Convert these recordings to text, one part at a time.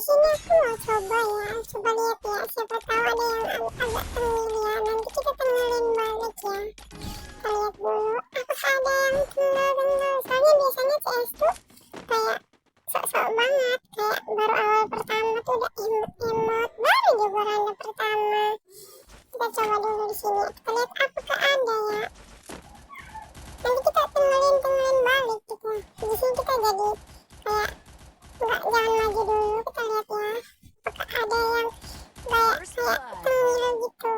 sini aku mau coba ya, coba lihat ya, siapa tahu ada yang agak tengil ya. Nanti kita tengilin balik ya. Kita lihat dulu apakah ada yang tengil. Soalnya biasanya CS tuh kayak sok-sok banget, kayak baru awal pertama tuh udah emot baru juga randa pertama. Kita coba dulu di sini, kita lihat apakah ada ya. Nanti kita tengilin balik gitu. Di sini kita jadi kayak jangan maju dulu, kita lihat ya apakah ada yang kayak tengil gitu.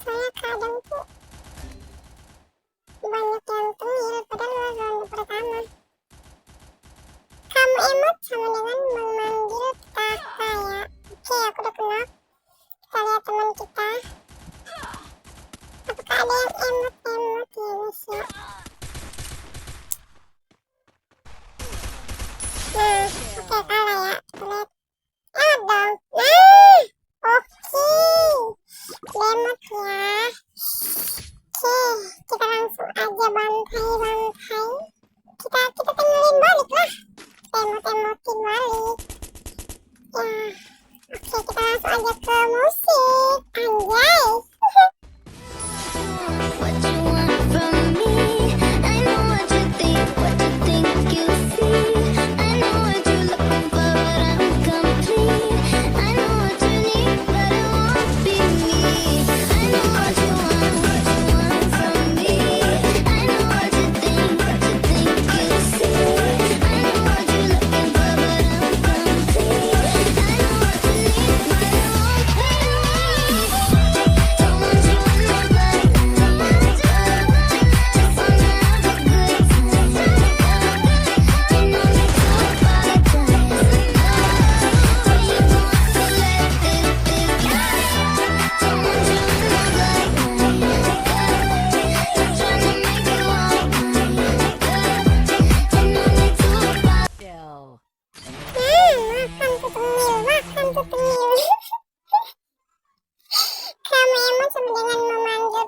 Soalnya kadang tuh banyak yang tengil padahal ronde pertama. Kamu emot sama dengan memanggil kakak ya. Oke, aku udah kenal. Kita lihat teman kita apakah ada yang emot ya guys ya. Nah, oke kalah ya. Kita lihat. Emot dong. Nah, oke. Lemot ya. Oke, kita langsung aja bantai. Kita tengilin balik lah. Emotin balik. Ya, oke kita langsung aja ke musik. Anjay. What you want from me? I know what you think you see. I know what you're looking for, but I'm complete. I know what you need, but it won't be me. I know what you want from me. I know what you think you see. I know what you're looking for, but I'm complete. I know what you need, but it won't be me. Don't want you on my body. Makan tuh tengil. Kamu emot sama dengan memanggil